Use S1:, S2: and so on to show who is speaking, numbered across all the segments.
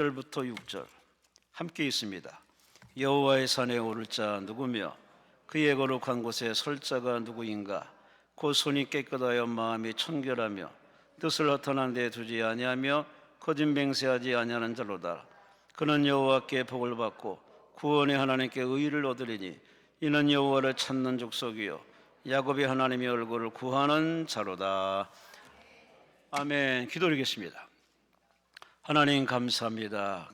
S1: 1절부터 6절 함께 있습니다. 여호와의 산에 오를 자 누구며 그의 거룩한 곳에 설 자가 누구인가? 곧 손이 깨끗하여 마음이 청결하며 뜻을 허탄한 데 두지 아니하며 거짓 맹세하지 아니하는 자로다. 그는 여호와께 복을 받고 구원의 하나님께 의를 얻으리니 이는 여호와를 찾는 족속이요 야곱의 하나님의 얼굴을 구하는 자로다. 아멘. 기도드리겠습니다. 하나님 감사합니다.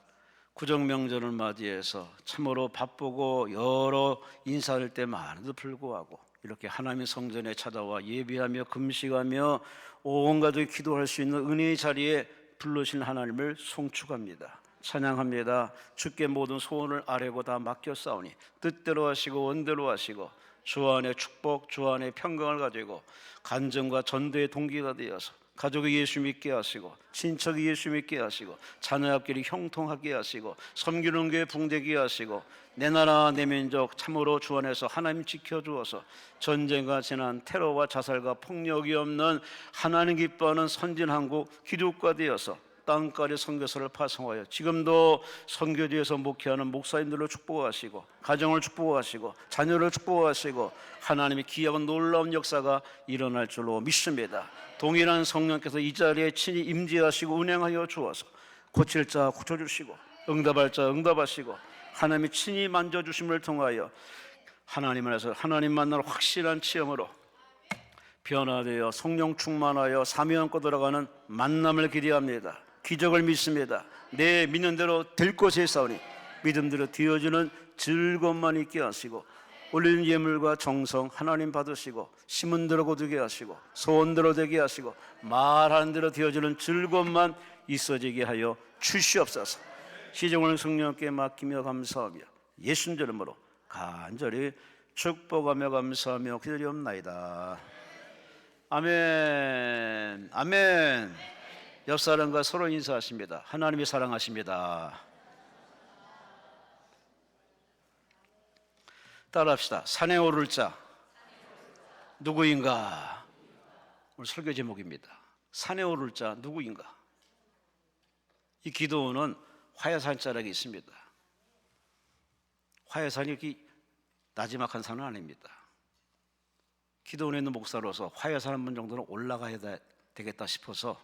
S1: 구정명절을 맞이해서 참으로 바쁘고 여러 인사할 때 많은데도 불구하고 이렇게 하나님의 성전에 찾아와 예배하며 금식하며 온 가족이 기도할 수 있는 은혜의 자리에 불러신 하나님을 송축합니다. 찬양합니다. 주께 모든 소원을 아뢰고 다 맡겼사오니 뜻대로 하시고 원대로 하시고 주 안에 축복, 주 안에 평강을 가지고 간증과 전도의 동기가 되어서 가족이 예수 믿게 하시고 친척이 예수 믿게 하시고 자녀 앞길이 형통하게 하시고 섬기는 교회 붕대게 하시고 내 나라 내 민족 참으로 주 안에서 하나님 지켜주어서 전쟁과 재난 테러와 자살과 폭력이 없는 하나님 기뻐하는 선진한국 기독과 되어서 땅까지 선교사를 파송하여 지금도 선교지에서 목회하는 목사님들을 축복하시고 가정을 축복하시고 자녀를 축복하시고 하나님의 귀하고 놀라운 역사가 일어날 줄로 믿습니다. 동일한 성령께서 이 자리에 친히 임재하시고 운행하여 주어서 고칠 자 고쳐주시고 응답할 자 응답하시고 하나님이 친히 만져주심을 통하여 하나님 안에서 하나님 만나는 확실한 체험으로 변화되어 성령 충만하여 사명 안고 들어가는 만남을 기대합니다. 기적을 믿습니다. 내 믿는 대로 될 것에 싸우니 믿음대로 되어지는 즐거움만 있게 하시고 올리는 예물과 정성 하나님 받으시고 심은 대로 거두게 하시고 소원대로 되게 하시고 말하는 대로 되어지는 즐거움만 있어지게 하여 주시옵소서. 시종을 성령께 맡기며 감사하며 예수님 이름으로 간절히 축복하며 감사하며 기도리옵나이다. 아멘. 아멘. 옆 사람과 서로 인사하십니다. 하나님이 사랑하십니다. 따라합시다. 산에 오를 자 누구인가? 오늘 설교 제목입니다. 산에 오를 자 누구인가? 이 기도는 화해산 자락이 있습니다. 화해산이 이렇게 나지막한 산은 아닙니다. 기도원에 있는 목사로서 화해산 한 번 정도는 올라가야 되겠다 싶어서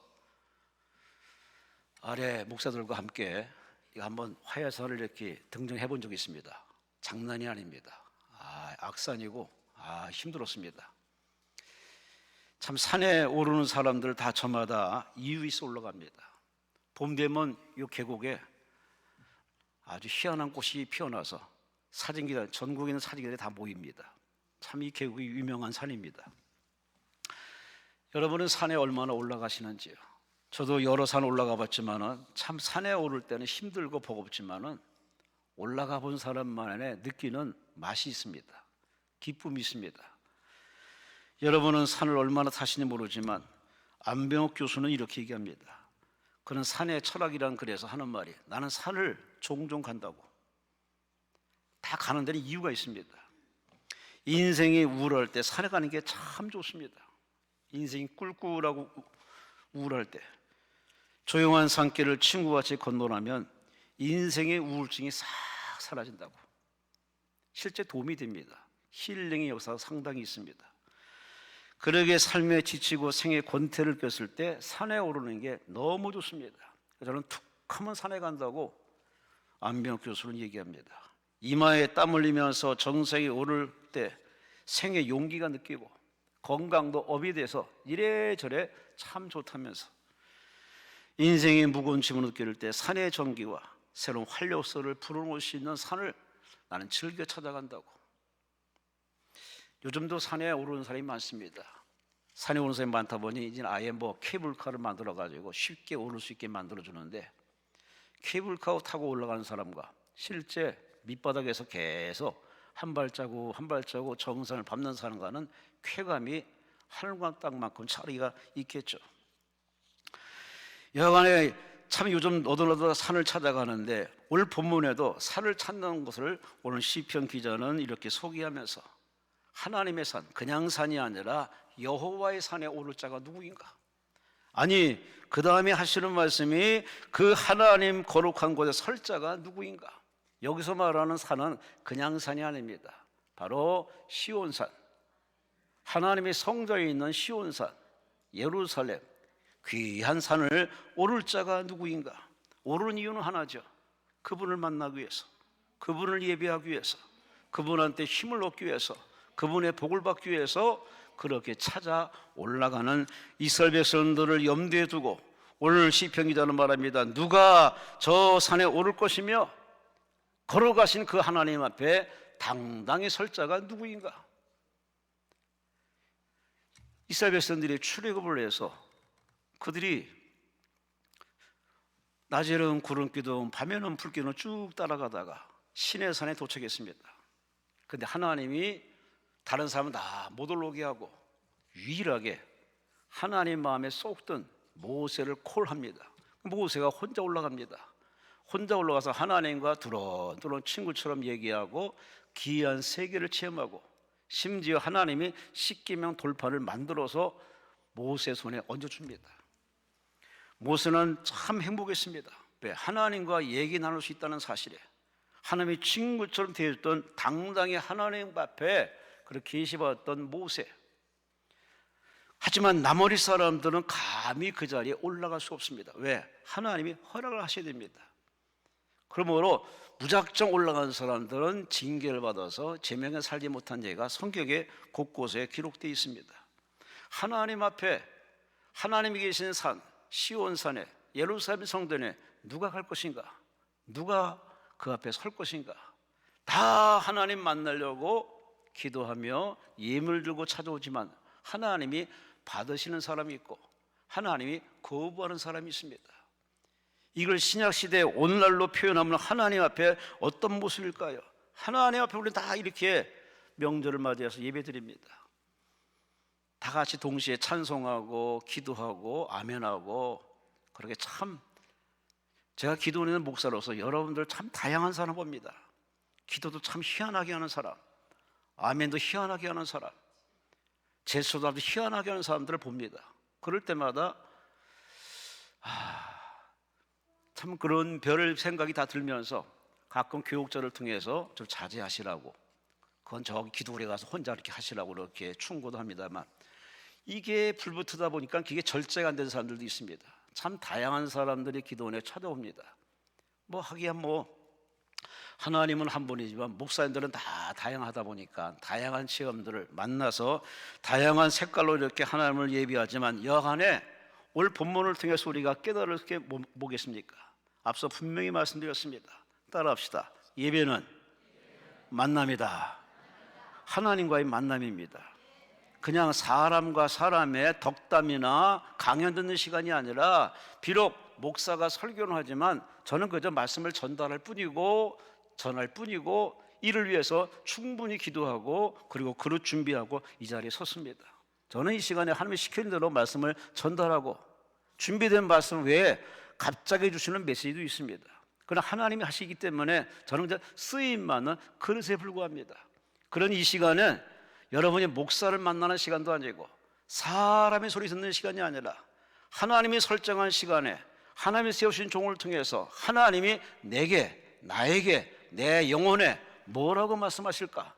S1: 아래 목사들과 함께 한번 화해산을 이렇게 등정해 본 적이 있습니다. 장난이 아닙니다. 악산이고 힘들었습니다. 참 산에 오르는 사람들 다 저마다 이유 있어 올라갑니다. 봄 되면 이 계곡에 아주 희한한 꽃이 피어나서 사진기들, 전국에 있는 사진기들이 다 모입니다. 참 이 계곡이 유명한 산입니다. 여러분은 산에 얼마나 올라가시는지요? 저도 여러 산 올라가 봤지만은 참 산에 오를 때는 힘들고 버겁지만은 올라가 본 사람만의 느끼는 맛이 있습니다. 기쁨이 있습니다. 여러분은 산을 얼마나 타시는지 모르지만 안병옥 교수는 이렇게 얘기합니다. 그는 산의 철학이란 글에서 하는 말이 나는 산을 종종 간다고. 다 가는 데는 이유가 있습니다. 인생이 우울할 때 산에 가는 게 참 좋습니다. 인생이 꿀꿀하고 우울할 때 조용한 산길을 친구와 같이 건너라면 인생의 우울증이 싹 사라진다고. 실제 도움이 됩니다. 힐링의 역사가 상당히 있습니다. 그러게 삶에 지치고 생에 권태를 꼈을 때 산에 오르는 게 너무 좋습니다. 저는 툭 하면 산에 간다고 안병옥 교수는 얘기합니다. 이마에 땀 흘리면서 정상에 오를 때 생의 용기가 느끼고 건강도 업이 돼서 이래저래 참 좋다면서 인생의 무거운 짐을 느낄 때 산의 정기와 새로운 활력소를 불어넣을 수 있는 산을 나는 즐겨 찾아간다고. 요즘도 산에 오르는 사람이 많습니다. 산에 오르는 사람이 많다 보니 이제 아예 케이블카를 만들어 가지고 쉽게 오를 수 있게 만들어 주는데 케이블카 타고 올라가는 사람과 실제 밑바닥에서 계속 한 발자국 한 발자국 정상을 밟는 사람과는 쾌감이 하늘과 땅만큼 차이가 있겠죠. 여간에 참 요즘 너도나도 산을 찾아가는데 오늘 본문에도 산을 찾는 것을 오늘 시편 기자는 이렇게 소개하면서 하나님의 산, 그냥 산이 아니라 여호와의 산에 오를 자가 누구인가? 아니, 그 다음에 하시는 말씀이 그 하나님 거룩한 곳에 설 자가 누구인가? 여기서 말하는 산은 그냥 산이 아닙니다. 바로 시온산, 하나님의 성전에 있는 시온산, 예루살렘, 귀한 산을 오를 자가 누구인가? 오르는 이유는 하나죠. 그분을 만나기 위해서, 그분을 예배하기 위해서, 그분한테 힘을 얻기 위해서, 그분의 복을 받기 위해서 그렇게 찾아 올라가는 이스라엘 백성들을 염두에 두고 오늘 시편 기자는 말합니다. 누가 저 산에 오를 것이며 걸어가신 그 하나님 앞에 당당히 설 자가 누구인가? 이스라엘 백성들이 출애굽을 해서 그들이 낮에는 구름기둥, 밤에는 불기둥을 쭉 따라가다가 시내산에 도착했습니다. 그런데 하나님이 다른 사람은 다 못 올라오게 하고 유일하게 하나님 마음에 쏙 든 모세를 콜합니다. 모세가 혼자 올라갑니다. 혼자 올라가서 하나님과 두런두런 친구처럼 얘기하고 기이한 세계를 체험하고 심지어 하나님이 십계명 돌판을 만들어서 모세 손에 얹어줍니다. 모세는 참 행복했습니다. 왜? 하나님과 얘기 나눌 수 있다는 사실에 하나님의 친구처럼 되었던 당당히 하나님 앞에 그렇게 계시받았던 모세. 하지만 나머지 사람들은 감히 그 자리에 올라갈 수 없습니다. 왜? 하나님이 허락을 하셔야 됩니다. 그러므로 무작정 올라간 사람들은 징계를 받아서 제명에 살지 못한 예가 성경에 곳곳에 기록되어 있습니다. 하나님 앞에 하나님이 계신 산 시온산에 예루살렘 성전에 누가 갈 것인가? 누가 그 앞에 설 것인가? 다 하나님 만나려고 기도하며 예물 들고 찾아오지만 하나님이 받으시는 사람이 있고 하나님이 거부하는 사람이 있습니다. 이걸 신약시대 오늘날로 표현하면 하나님 앞에 어떤 모습일까요? 하나님 앞에 우리 다 이렇게 명절을 맞이해서 예배드립니다. 다 같이 동시에 찬송하고 기도하고 아멘하고 그렇게 참 제가 기도하는 목사로서 여러분들 참 다양한 사람 봅니다. 기도도 참 희한하게 하는 사람, 아멘도 희한하게 하는 사람, 제수도 희한하게 하는 사람들을 봅니다. 그럴 때마다 참 그런 별 생각이 다 들면서 가끔 교육자를 통해서 좀 자제하시라고, 그건 저기 기도원에 가서 혼자 이렇게 하시라고 이렇게 충고도 합니다만 이게 불붙으다 보니까 그게 절제가 안 되는 사람들도 있습니다. 참 다양한 사람들이 기도원에 찾아옵니다. 뭐 하기야 뭐 하나님은 한 분이지만 목사님들은 다 다양하다 보니까 다양한 체험들을 만나서 다양한 색깔로 이렇게 하나님을 예비하지만 여간에 오늘 본문을 통해서 우리가 깨달을 게 뭐겠습니까? 앞서 분명히 말씀드렸습니다. 따라합시다. 예배는 만남이다. 하나님과의 만남입니다. 그냥 사람과 사람의 덕담이나 강연 듣는 시간이 아니라 비록 목사가 설교는 하지만 저는 그저 말씀을 전할 뿐이고 이를 위해서 충분히 기도하고 그리고 그릇 준비하고 이 자리에 섰습니다. 저는 이 시간에 하나님이 시키는 대로 말씀을 전달하고 준비된 말씀 외에 갑자기 주시는 메시지도 있습니다. 그러나 하나님이 하시기 때문에 저는 그냥 쓰임만은 그릇에 불과합니다. 그런 이 시간은 여러분이 목사를 만나는 시간도 아니고 사람의 소리 듣는 시간이 아니라 하나님이 설정한 시간에 하나님이 세우신 종을 통해서 하나님이 내게, 나에게, 내 영혼에 뭐라고 말씀하실까?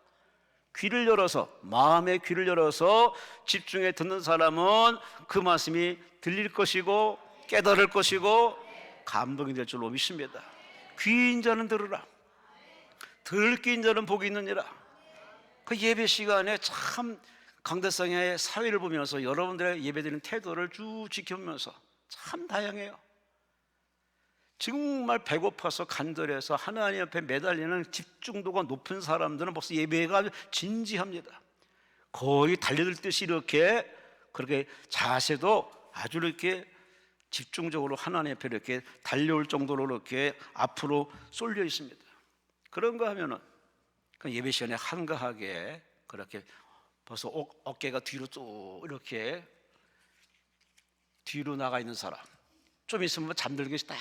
S1: 귀를 열어서, 마음의 귀를 열어서 집중해 듣는 사람은 그 말씀이 들릴 것이고 깨달을 것이고 감동이 될 줄로 믿습니다. 귀인 자는 들으라, 들을 귀인 자는 복이 있느니라. 그 예배 시간에 참 강대상의 사회를 보면서 여러분들의 예배드리는 태도를 쭉 지켜보면서 참 다양해요. 정말 배고파서 간절해서 하나님 앞에 매달리는 집중도가 높은 사람들은 벌써 예배가 아주 진지합니다. 거의 달려들듯이 이렇게 그렇게 자세도 아주 이렇게 집중적으로 하나님 앞에 이렇게 달려올 정도로 이렇게 앞으로 쏠려 있습니다. 그런가 하면은 그 예배 시간에 한가하게 그렇게 벌써 어깨가 뒤로 쭉 이렇게 뒤로 나가 있는 사람, 좀 있으면 잠들기 딱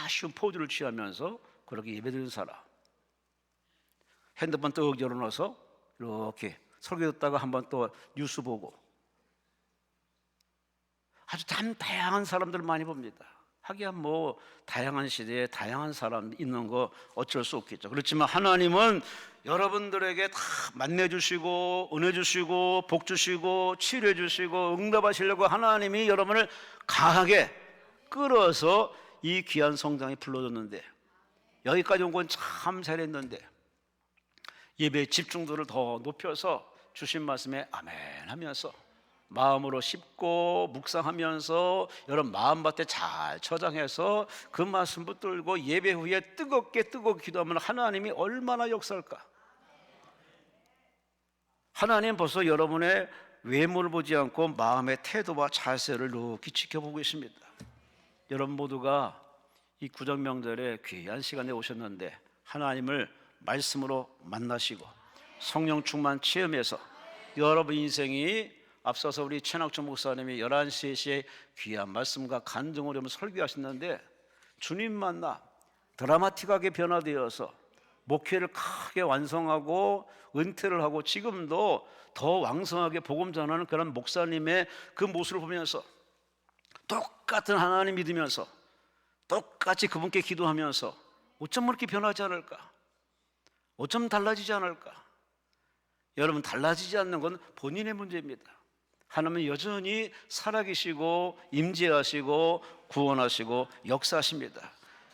S1: 쉬운 포즈를 취하면서 그렇게 예배드리는 사람, 핸드폰 떡 열어놔서 이렇게 설교 듣다가 한번 또 뉴스 보고, 아주 참 다양한 사람들 많이 봅니다. 하기야 뭐 다양한 시대에 다양한 사람 있는 거 어쩔 수 없겠죠. 그렇지만 하나님은 여러분들에게 다 만나주시고 은혜 주시고 복 주시고 치료해 주시고 응답하시려고 하나님이 여러분을 강하게 끌어서 이 귀한 성장에 불러줬는데, 여기까지 온 건 참 잘했는데 예배의 집중도를 더 높여서 주신 말씀에 아멘 하면서 마음으로 씹고 묵상하면서 여러분 마음밭에 잘 저장해서 그 말씀 붙들고 예배 후에 뜨겁게 기도하면 하나님이 얼마나 역사할까. 하나님 벌써 여러분의 외모를 보지 않고 마음의 태도와 자세를 높이 지켜보고 계십니다. 여러분 모두가 이 구정 명절에 귀한 시간에 오셨는데 하나님을 말씀으로 만나시고 성령 충만 체험해서 여러분 인생이, 앞서서 우리 최낙주 목사님이 11시 3시에 귀한 말씀과 간증으로 설교하셨는데, 주님 만나 드라마틱하게 변화되어서 목회를 크게 완성하고 은퇴를 하고 지금도 더 왕성하게 복음 전하는 그런 목사님의 그 모습을 보면서 똑같은 하나님 믿으면서 똑같이 그분께 기도하면서 어쩜 그렇게 변하지 않을까? 어쩜 달라지지 않을까? 여러분, 달라지지 않는 건 본인의 문제입니다. 하나님은 여전히 살아계시고 임재하시고 구원하시고 역사하십니다.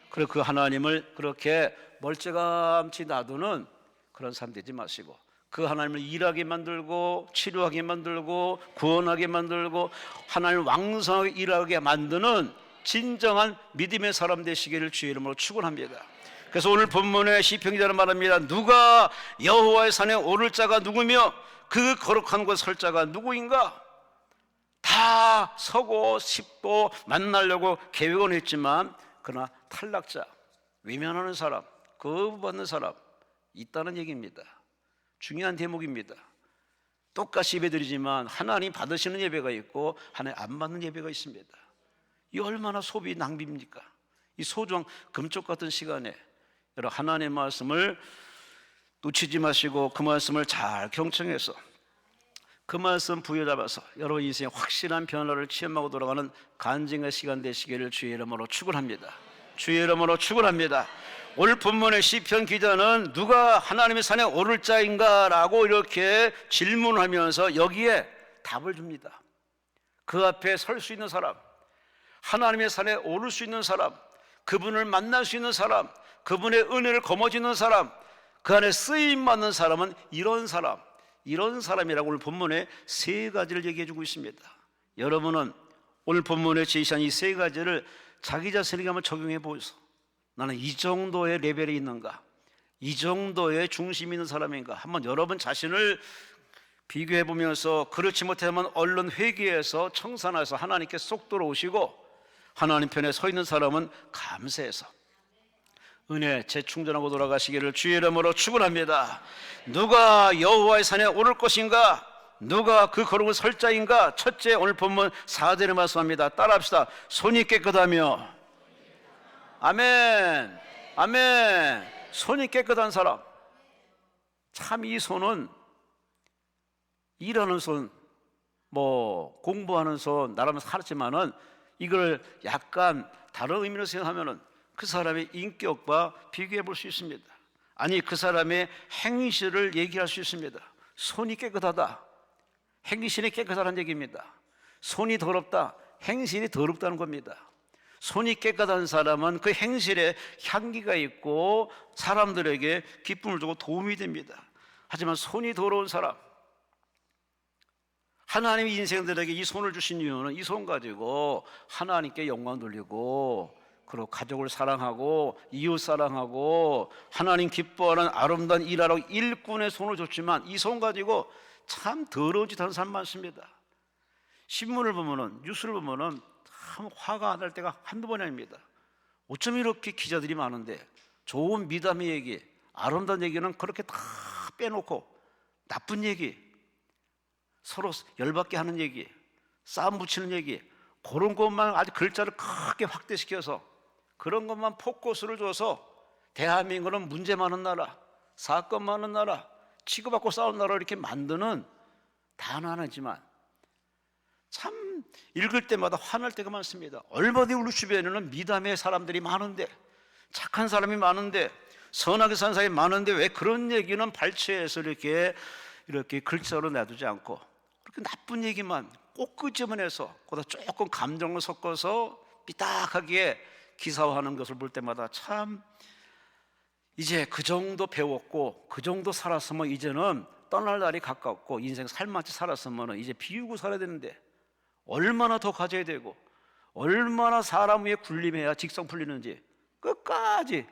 S1: 그리고 그 하나님을 그렇게 멀찌감치 놔두는 그런 삶 되지 마시고, 그 하나님을 일하게 만들고 치료하게 만들고 구원하게 만들고 하나님을 왕성하게 일하게 만드는 진정한 믿음의 사람 되시기를 주의 이름으로 축원합니다. 그래서 오늘 본문의 시편 기자는 말합니다. 누가 여호와의 산에 오를 자가 누구며 그 거룩한 곳 설 자가 누구인가? 다 서고 싶고 만나려고 계획은 했지만 그러나 탈락자, 외면하는 사람, 거부받는 사람 있다는 얘기입니다. 중요한 대목입니다. 똑같이 예배드리지만 하나님 받으시는 예배가 있고 하나님 안 받는 예배가 있습니다. 이 얼마나 소비 낭비입니까? 이 소중한 금쪽 같은 시간에 여러분 하나님의 말씀을 놓치지 마시고 그 말씀을 잘 경청해서 그 말씀 부여잡아서 여러분 인생의 확실한 변화를 체험하고 돌아가는 간증의 시간 되시기를 주의 이름으로 축원합니다. 주의 이름으로 축원합니다. 오늘 본문의 시편 기자는 누가 하나님의 산에 오를 자인가? 라고 이렇게 질문하면서 여기에 답을 줍니다. 그 앞에 설 수 있는 사람, 하나님의 산에 오를 수 있는 사람, 그분을 만날 수 있는 사람, 그분의 은혜를 거머쥐는 사람, 그 안에 쓰임받는 사람은 이런 사람이라고 오늘 본문에 세 가지를 얘기해 주고 있습니다. 여러분은 오늘 본문에 제시한 이 세 가지를 자기 자신에게 한번 적용해 보세요. 나는 이 정도의 레벨에 있는가? 이 정도의 중심 있는 사람인가? 한번 여러분 자신을 비교해 보면서 그렇지 못하면 얼른 회개해서 청산해서 하나님께 쏙 들어오시고 하나님 편에 서 있는 사람은 감사해서 은혜 재충전하고 돌아가시기를 주의 이름으로 축원합니다. 누가 여호와의 산에 오를 것인가? 누가 그 거룩을 설 자인가? 첫째, 오늘 본문 4절에 말씀합니다. 따라합시다. 손이 깨끗하며, 아멘, 아멘. 손이 깨끗한 사람. 참 이 손은 일하는 손, 뭐 공부하는 손 나라면 살았지만은 이걸 약간 다른 의미로 생각하면은 그 사람의 인격과 비교해 볼 수 있습니다. 아니, 그 사람의 행실을 얘기할 수 있습니다. 손이 깨끗하다, 행실이 깨끗하다는 얘기입니다. 손이 더럽다, 행실이 더럽다는 겁니다. 손이 깨끗한 사람은 그 행실에 향기가 있고 사람들에게 기쁨을 주고 도움이 됩니다. 하지만 손이 더러운 사람, 하나님이 인생들에게 이 손을 주신 이유는 이 손 가지고 하나님께 영광 돌리고 그리고 가족을 사랑하고 이웃 사랑하고 하나님 기뻐하는 아름다운 일하라고 일꾼의 손을 줬지만 이 손 가지고 참 더러운 짓 하는 사람 많습니다. 신문을 보면은, 뉴스를 보면은 참 화가 날 때가 한두 번이 아닙니다. 어쩜 이렇게 기자들이 많은데 좋은 미담의 얘기, 아름다운 얘기는 그렇게 다 빼놓고 나쁜 얘기, 서로 열받게 하는 얘기, 싸움 붙이는 얘기, 그런 것만 아주 글자를 크게 확대시켜서 그런 것만 포커스를 줘서 대한민국은 문제 많은 나라, 사건 많은 나라, 치고받고 싸우는 나라 이렇게 만드는 단어 하나지만 참 참 읽을 때마다 화날 때가 많습니다. 얼마든지 우리 주변에는 미담의 사람들이 많은데, 착한 사람이 많은데, 선하게 사는 사람이 많은데 왜 그런 얘기는 발췌해서 이렇게 글자로 내두지 않고 그렇게 나쁜 얘기만 꼭 끄집어내서 거기다 조금 감정을 섞어서 삐딱하게 기사화하는 것을 볼 때마다 참, 이제 그 정도 배웠고 그 정도 살았으면 이제는 떠날 날이 가깝고 인생 살만치 살았으면 이제 비우고 살아야 되는데, 얼마나 더 가져야 되고 얼마나 사람 위에 군림해야 직성 풀리는지 끝까지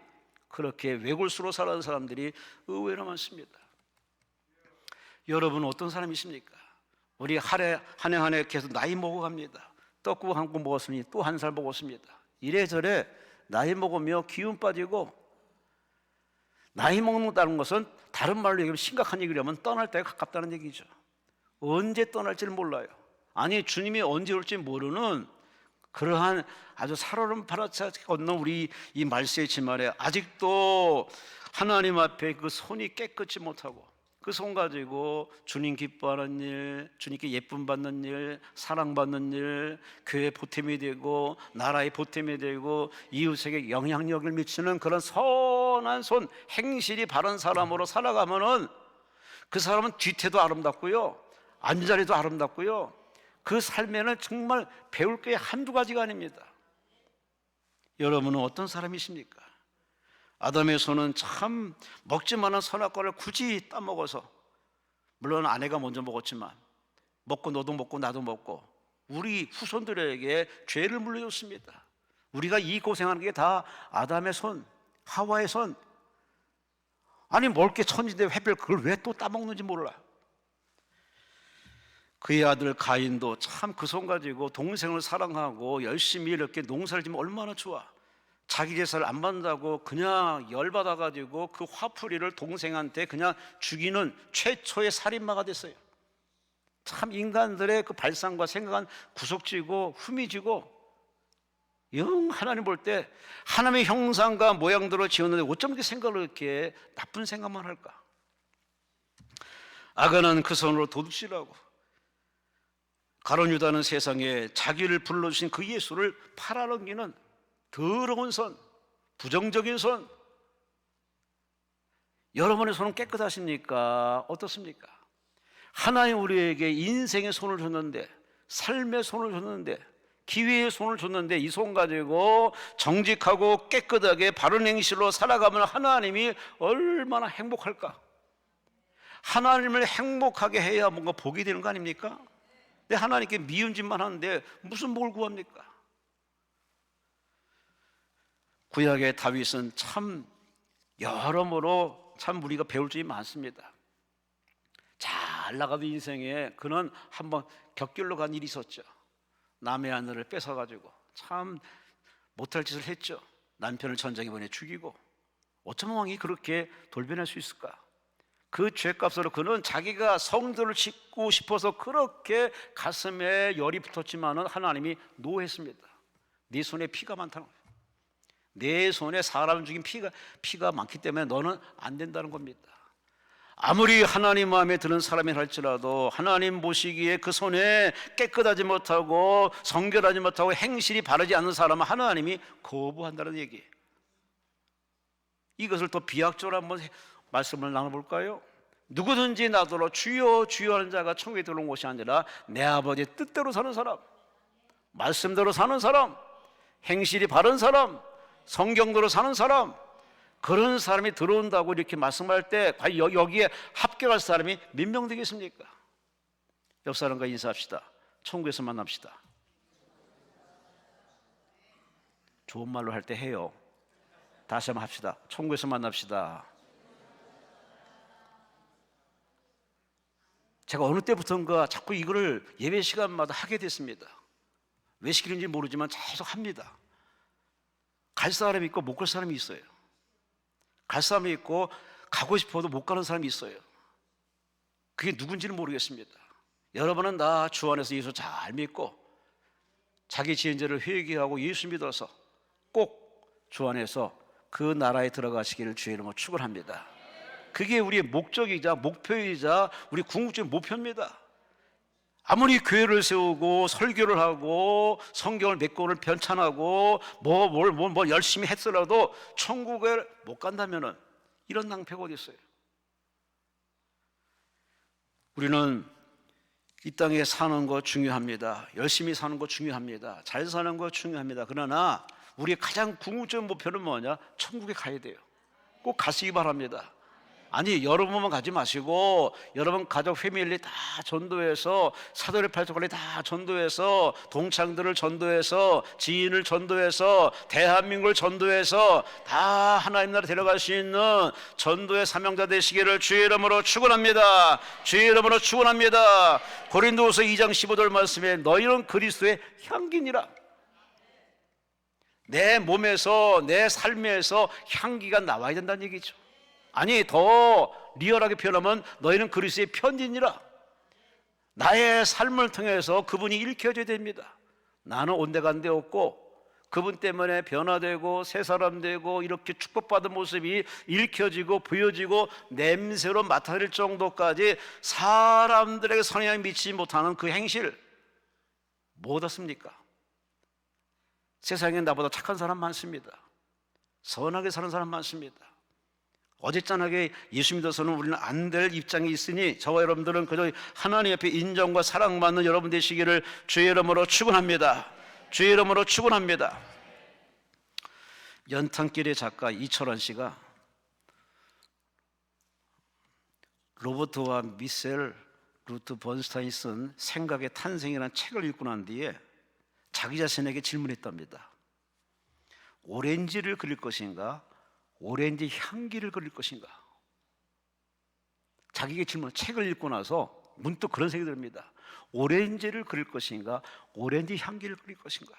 S1: 그렇게 외골수로 살아가는 사람들이 의외로 많습니다. 여러분은 어떤 사람이십니까? 우리 한 해 계속 나이 먹어갑니다. 떡국 한 국 먹었으니 또 한 살 먹었습니다. 이래저래 나이 먹으며 기운 빠지고, 나이 먹는다는 것은 다른 말로 얘기하면 심각한 얘기라면 떠날 때가 가깝다는 얘기죠. 언제 떠날지를 몰라요. 아니, 주님이 언제 올지 모르는 그러한 아주 살얼음 파랗게 걷는 우리 이 말세의 지말에 아직도 하나님 앞에 그 손이 깨끗이 못하고 그 손 가지고 주님 기뻐하는 일, 주님께 예쁨 받는 일, 사랑받는 일, 교회 보탬이 되고 나라의 보탬이 되고 이웃에게 영향력을 미치는 그런 선한 손, 행실이 바른 사람으로 살아가면은 그 사람은 뒤태도 아름답고요, 안자리도 아름답고요, 그 삶에는 정말 배울 게 한두 가지가 아닙니다. 여러분은 어떤 사람이십니까? 아담의 손은 참 먹지만한 선악과를 굳이 따먹어서, 물론 아내가 먼저 먹었지만 먹고 너도 먹고 나도 먹고 우리 후손들에게 죄를 물려줬습니다. 우리가 이 고생하는 게 다 아담의 손, 하와의 손. 아니, 먹을 천지인데 회별 그걸 왜 또 따먹는지 몰라. 그의 아들 가인도 참 그 손 가지고 동생을 사랑하고 열심히 이렇게 농사를 지면 얼마나 좋아. 자기 제사를 안 받는다고 그냥 열받아가지고 그 화풀이를 동생한테 그냥 죽이는 최초의 살인마가 됐어요. 참 인간들의 그 발상과 생각은 구속지고 후미지고, 영 하나님 볼 때 하나님의 형상과 모양대로 지었는데 어쩜 이렇게 생각을 이렇게 나쁜 생각만 할까? 아간은 그 손으로 도둑질하고, 가룟 유다는 세상에 자기를 불러주신 그 예수를 팔아넘기는 더러운 손, 부정적인 손. 여러분의 손은 깨끗하십니까? 어떻습니까? 하나님 우리에게 인생의 손을 줬는데, 삶의 손을 줬는데, 기회의 손을 줬는데 이 손 가지고 정직하고 깨끗하게 바른 행실로 살아가면 하나님이 얼마나 행복할까? 하나님을 행복하게 해야 뭔가 복이 되는 거 아닙니까? 근데 하나님께 미운 짓만 하는데 무슨 복을 구합니까? 구약의 다윗은 참 여러모로 참 우리가 배울 점이 많습니다. 잘 나가던 인생에 그는 한번 격길로 간 일이 있었죠. 남의 아내를 뺏어가지고 참 못할 짓을 했죠. 남편을 전장에 보내 죽이고. 어쩌면 왕이 그렇게 돌변할 수 있을까? 그 죄값으로 그는 자기가 성도를 짓고 싶어서 그렇게 가슴에 열이 붙었지만은 하나님이 노했습니다. 네 손에 피가 많다는 거예요. 내 손에 사람 죽인 피가 많기 때문에 너는 안 된다는 겁니다. 아무리 하나님 마음에 드는 사람이 할지라도 하나님 보시기에 그 손에 깨끗하지 못하고 성결하지 못하고 행실이 바르지 않는 사람은 하나님이 거부한다는 얘기. 이것을 더 비약적으로 한번 말씀을 나눠볼까요? 누구든지 나더러 주여 주여 하는 자가 천국에 들어온 것이 아니라 내 아버지의 뜻대로 사는 사람, 말씀대로 사는 사람, 행실이 바른 사람, 성경대로 사는 사람, 그런 사람이 들어온다고 이렇게 말씀할 때 과연 여기에 합격할 사람이 몇 명 되겠습니까? 옆 사람과 인사합시다. 천국에서 만납시다. 좋은 말로 할 때 해요. 다시 한번 합시다. 천국에서 만납시다. 제가 어느 때부터인가 자꾸 이거를 예배 시간마다 하게 됐습니다. 왜 시키는지 모르지만 계속 합니다. 갈 사람이 있고 못 갈 사람이 있어요. 갈 사람이 있고 가고 싶어도 못 가는 사람이 있어요. 그게 누군지는 모르겠습니다. 여러분은 다 주 안에서 예수 잘 믿고 자기 지은 죄를 회개하고 예수 믿어서 꼭 주 안에서 그 나라에 들어가시기를 주의 이름으로 축원합니다. 그게 우리의 목적이자 목표이자 우리 궁극적인 목표입니다. 아무리 교회를 세우고 설교를 하고 성경을 몇 권을 편찬하고 뭘 열심히 했더라도 천국에 못 간다면은 이런 낭패가 어디 있어요? 우리는 이 땅에 사는 거 중요합니다. 열심히 사는 거 중요합니다. 잘 사는 거 중요합니다. 그러나 우리의 가장 궁극적인 목표는 뭐냐? 천국에 가야 돼요. 꼭 가시기 바랍니다. 아니, 여러분만 가지 마시고 여러분 가족 패밀리 다 전도해서 사도의 팔자관리 다 전도해서 동창들을 전도해서 지인을 전도해서 대한민국을 전도해서 다 하나님 나라 데려갈 수 있는 전도의 사명자 되시기를 주의 이름으로 축원합니다. 주의 이름으로 축원합니다. 고린도후서 2장 15절 말씀에 너희는 그리스도의 향기니라. 내 몸에서 내 삶에서 향기가 나와야 된다는 얘기죠. 아니, 더 리얼하게 표현하면 너희는 그리스도의 편지니라. 나의 삶을 통해서 그분이 일켜져야 됩니다. 나는 온데간데 없고 그분 때문에 변화되고 새 사람 되고 이렇게 축복받은 모습이 일켜지고 보여지고 냄새로 맡아질 정도까지 사람들에게 선행이 미치지 못하는 그 행실 뭐 얻었습니까? 세상에 나보다 착한 사람 많습니다. 선하게 사는 사람 많습니다. 어제짠하게 예수 믿어서는 우리는 안 될 입장에 있으니 저와 여러분들은 그저 하나님 앞에 인정과 사랑받는 여러분 되시기를 주의 이름으로 축원합니다. 주의 이름으로 축원합니다. 연탄길의 작가 이철환 씨가 로버트와 미셀 루트 번스타인이 쓴 생각의 탄생이라는 책을 읽고 난 뒤에 자기 자신에게 질문했답니다. 오렌지를 그릴 것인가? 오렌지 향기를 그릴 것인가? 자기에게 질문, 책을 읽고 나서 문득 그런 생각이 듭니다. 오렌지를 그릴 것인가? 오렌지 향기를 그릴 것인가?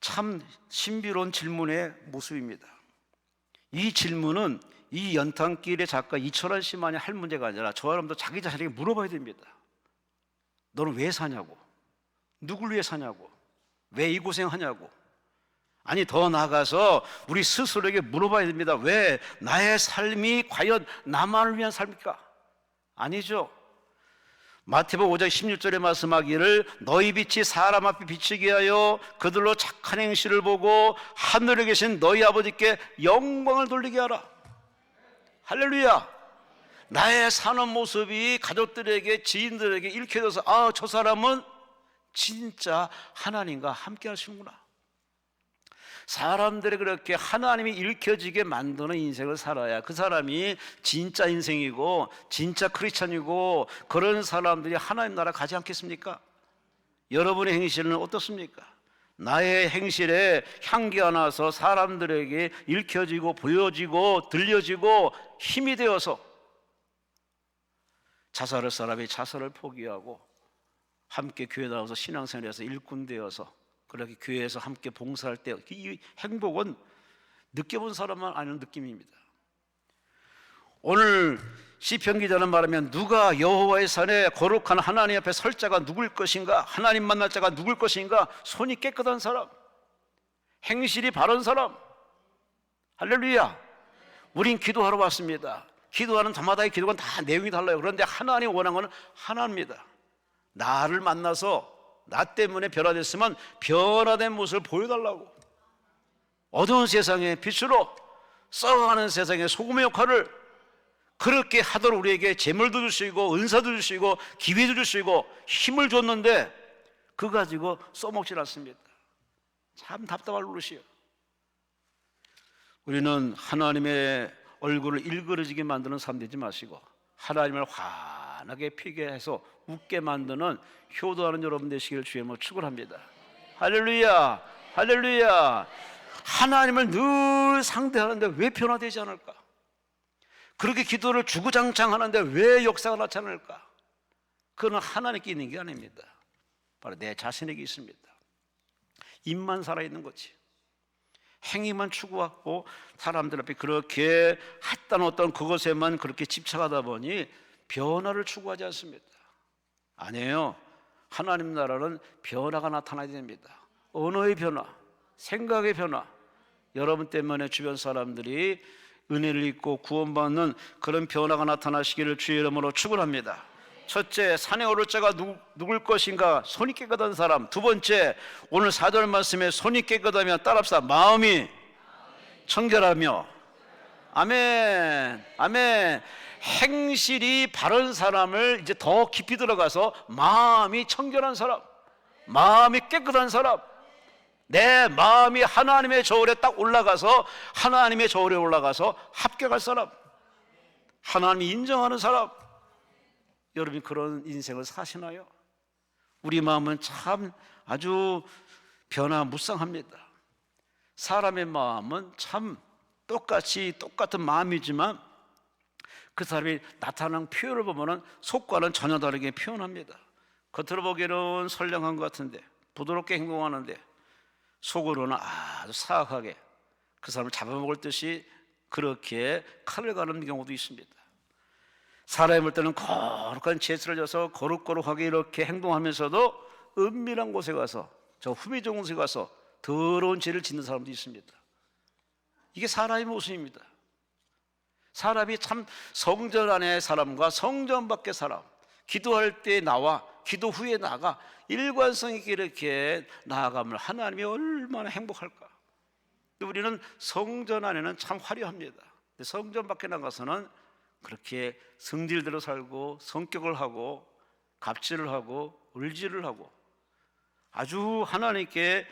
S1: 참 신비로운 질문의 모습입니다. 이 질문은 이 연탄길의 작가 이철환 씨만이 할 문제가 아니라 저와 여러분도 자기 자신에게 물어봐야 됩니다. 너는 왜 사냐고? 누굴 위해 사냐고? 왜 이 고생하냐고? 아니, 더 나아가서 우리 스스로에게 물어봐야 됩니다. 왜 나의 삶이 과연 나만을 위한 삶입니까? 아니죠. 마태복음 5장 16절에 말씀하기를 너희 빛이 사람 앞에 비치게 하여 그들로 착한 행실을 보고 하늘에 계신 너희 아버지께 영광을 돌리게 하라. 할렐루야. 나의 사는 모습이 가족들에게 지인들에게 읽혀져서 아, 저 사람은 진짜 하나님과 함께 하시는구나. 사람들이 그렇게 하나님이 읽혀지게 만드는 인생을 살아야 그 사람이 진짜 인생이고 진짜 크리스찬이고 그런 사람들이 하나님 나라 가지 않겠습니까? 여러분의 행실은 어떻습니까? 나의 행실에 향기가 나서 사람들에게 읽혀지고 보여지고 들려지고 힘이 되어서 자살할 사람이 자살을 포기하고 함께 교회 나와서 신앙생활에서 일꾼 되어서 그렇게 교회에서 함께 봉사할 때 이 행복은 느껴본 사람만 아는 느낌입니다. 오늘 시편 기자는 말하면 누가 여호와의 산에 거룩한 하나님 앞에 설 자가 누굴 것인가? 하나님 만날 자가 누굴 것인가? 손이 깨끗한 사람, 행실이 바른 사람. 할렐루야. 우린 기도하러 왔습니다. 기도하는 저마다의 기도가 다 내용이 달라요. 그런데 하나님 원하는 것은 하나입니다. 나를 만나서 나 때문에 변화됐으면 변화된 모습을 보여달라고. 어두운 세상의 빛으로 썩어가는 세상의 소금의 역할을 그렇게 하도록 우리에게 재물도 주시고 은사도 주시고 기회도 주시고 힘을 줬는데 그거 가지고 써먹질 않습니다. 참 답답할 노릇이에요. 우리는 하나님의 얼굴을 일그러지게 만드는 삶 되지 마시고 하나님을 환하게 피게 해서 웃게 만드는 효도하는 여러분 되시기를 주의 이름으로 축원합니다. 할렐루야, 할렐루야. 하나님을 늘 상대하는데 왜 변화되지 않을까? 그렇게 기도를 주구장창 하는데 왜 역사가 나타날까? 그건 하나님께 있는 게 아닙니다. 바로 내 자신에게 있습니다. 입만 살아있는 거지. 행위만 추구하고 사람들 앞에 그렇게 했던 어떤 그것에만 그렇게 집착하다 보니 변화를 추구하지 않습니다. 아니에요. 하나님 나라는 변화가 나타나야 됩니다. 언어의 변화, 생각의 변화. 여러분 때문에 주변 사람들이 은혜를 입고 구원받는 그런 변화가 나타나시기를 주의 이름으로 축원합니다. 첫째, 산에 오를 자가 누굴 것인가? 손이 깨끗한 사람. 두 번째, 오늘 4절 말씀에 손이 깨끗하면 따라합시다. 마음이 청결하며. 아멘. 아멘. 행실이 바른 사람을 이제 더 깊이 들어가서 마음이 청결한 사람, 마음이 깨끗한 사람, 내 마음이 하나님의 저울에 딱 올라가서 하나님의 저울에 올라가서 합격할 사람, 하나님이 인정하는 사람. 여러분이 그런 인생을 사시나요? 우리 마음은 참 아주 변화무쌍합니다. 사람의 마음은 참 똑같은 마음이지만 그 사람이 나타나는 표현을 보면 속과는 전혀 다르게 표현합니다. 겉으로 보기에는 선량한 것 같은데, 부드럽게 행동하는데 속으로는 아주 사악하게 그 사람을 잡아먹을 듯이 그렇게 칼을 가는 경우도 있습니다. 사람이 볼 때는 거룩한 제스를 져서 거룩하게 이렇게 행동하면서도 은밀한 곳에 가서, 저 후미 좋은 곳에 가서 더러운 죄를 짓는 사람도 있습니다. 이게 사람의 모습입니다. 사람이 참 성전 안의 사람과 성전 밖의 사람, 기도할 때 나와 기도 후에 나가 일관성 있게 이렇게 나아가면 하나님이 얼마나 행복할까. 우리는 성전 안에는 참 화려합니다. 성전 밖에 나가서는 그렇게 성질대로 살고 성격을 하고 갑질을 하고 을지를 하고 아주 하나님께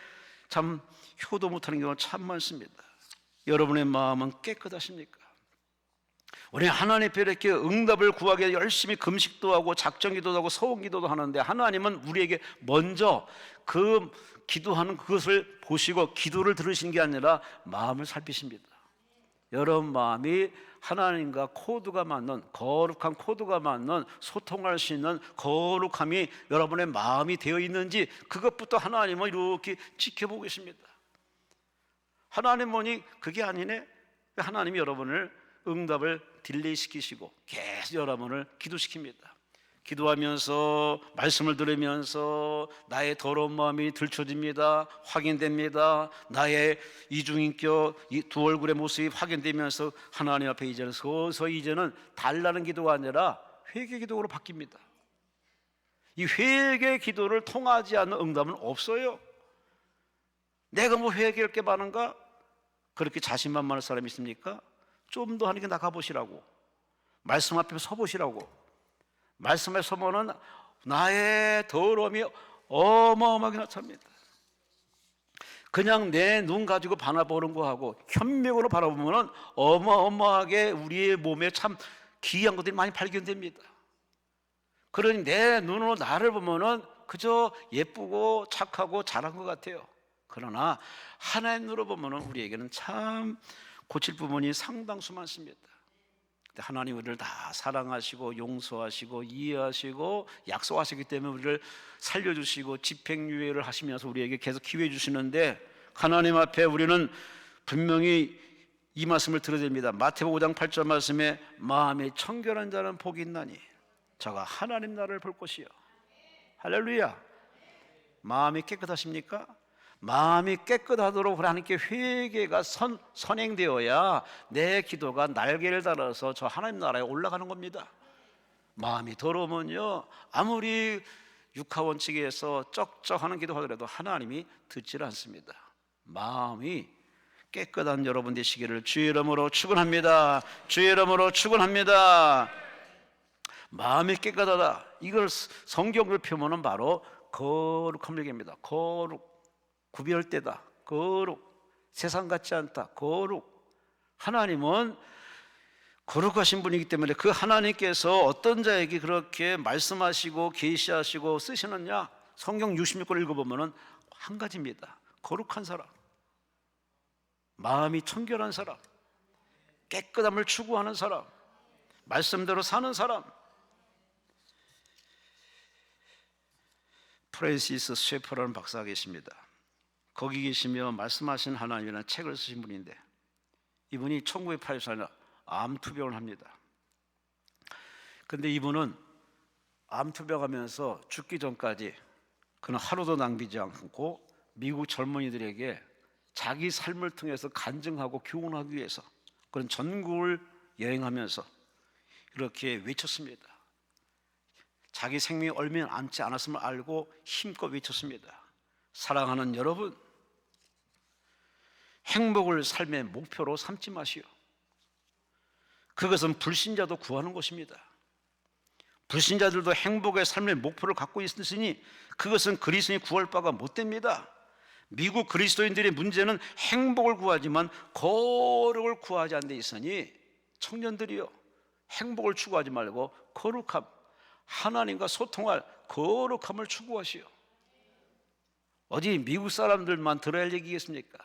S1: 참 효도 못하는 경우가 참 많습니다. 여러분의 마음은 깨끗하십니까? 우리 하나님 앞에 이렇게 응답을 구하기 위해 열심히 금식도 하고 작정기도도 하고 서원기도도 하는데 하나님은 우리에게 먼저 그 기도하는 그것을 보시고 기도를 들으신 게 아니라 마음을 살피십니다. 여러분 마음이 하나님과 코드가 맞는, 거룩한 코드가 맞는, 소통할 수 있는 거룩함이 여러분의 마음이 되어 있는지 그것부터 하나님은 이렇게 지켜보고 계십니다. 하나님 보니 그게 아니네. 하나님이 여러분을 응답을 딜레이 시키시고 계속 여러분을 기도시킵니다. 기도하면서 말씀을 들으면서 나의 더러운 마음이 들춰집니다. 확인됩니다. 나의 이중인격, 이 두 얼굴의 모습이 확인되면서 하나님 앞에 이제는 서서히 이제는 달라는 기도가 아니라 회개 기도로 바뀝니다. 이 회개 기도를 통하지 않는 응답은 없어요. 내가 뭐 회개할 게 많은가? 그렇게 자신만만한 사람이 있습니까? 좀 더 하나님께 나가보시라고, 말씀 앞에 서보시라고. 말씀에 서보면 나의 더러움이 어마어마하게 나타납니다. 그냥 내 눈 가지고 바라보는 거하고 현명으로 바라보면 어마어마하게 우리의 몸에 참 기이한 것들이 많이 발견됩니다. 그러니 내 눈으로 나를 보면 그저 예쁘고 착하고 잘한 것 같아요. 그러나 하나님 눈으로 보면 우리에게는 참 고칠 부분이 상당수 많습니다. 하나님 우리를 다 사랑하시고 용서하시고 이해하시고 약속하시기 때문에 우리를 살려주시고 집행유예를 하시면서 우리에게 계속 기회 주시는데 하나님 앞에 우리는 분명히 이 말씀을 들어야 됩니다. 마태복음 5장 8절 말씀에 마음이 청결한 자는 복이 있나니 저가 하나님 나라를 볼 것이요. 할렐루야. 마음이 깨끗하십니까? 마음이 깨끗하도록 하나님께 회개가 선행되어야 내 기도가 날개를 달아서 저 하나님 나라에 올라가는 겁니다. 마음이 더러우면요 아무리 육하 원칙에서 쩍쩍하는 기도하더라도 하나님이 듣질 않습니다. 마음이 깨끗한 여러분 되시기를 주의 이름으로 축원합니다. 주의 이름으로 축원합니다. 마음이 깨끗하다, 이걸 성경을 표현은 바로 거룩함을 얘기합니다. 거룩, 구별되다, 거룩, 세상 같지 않다, 거룩. 하나님은 거룩하신 분이기 때문에 그 하나님께서 어떤 자에게 그렇게 말씀하시고 계시하시고 쓰시느냐, 성경 66권 읽어보면 한 가지입니다. 거룩한 사람, 마음이 청결한 사람, 깨끗함을 추구하는 사람, 말씀대로 사는 사람. 프랜시스 셰퍼라는 박사가 계십니다. 거기 계시며 말씀하신 하나님이라는 책을 쓰신 분인데 이분이 1984년에 암투병을 합니다. 근데 이분은 암투병하면서 죽기 전까지 그는 하루도 낭비지 않고 미국 젊은이들에게 자기 삶을 통해서 간증하고 교훈하기 위해서 그런 전국을 여행하면서 이렇게 외쳤습니다. 자기 생명이 얼마 남지 않았음을 알고 힘껏 외쳤습니다. 사랑하는 여러분, 행복을 삶의 목표로 삼지 마시오. 그것은 불신자도 구하는 것입니다. 불신자들도 행복의 삶의 목표를 갖고 있으니 그것은 그리스도인이 구할 바가 못 됩니다. 미국 그리스도인들의 문제는 행복을 구하지만 거룩을 구하지 않는 데 있으니 청년들이요, 행복을 추구하지 말고 거룩함, 하나님과 소통할 거룩함을 추구하시오. 어디 미국 사람들만 들어야 할 얘기겠습니까?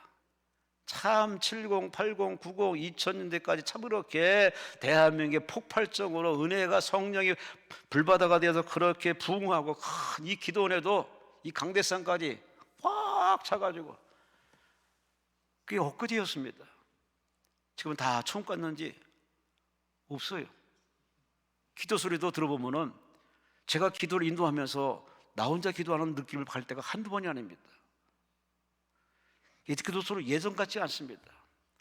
S1: 참 70, 80, 90, 2000년대까지 참 그렇게 대한민국의 폭발적으로 은혜가 성령이 불바다가 되어서 그렇게 부흥하고 큰 이 기도원에도 이 강대상까지 꽉 차가지고 그게 엊그제였습니다. 지금 다 처음 갔는지 없어요. 기도 소리도 들어보면은 제가 기도를 인도하면서 나 혼자 기도하는 느낌을 받을 때가 한두 번이 아닙니다. 이 기도 소리 예전 같지 않습니다.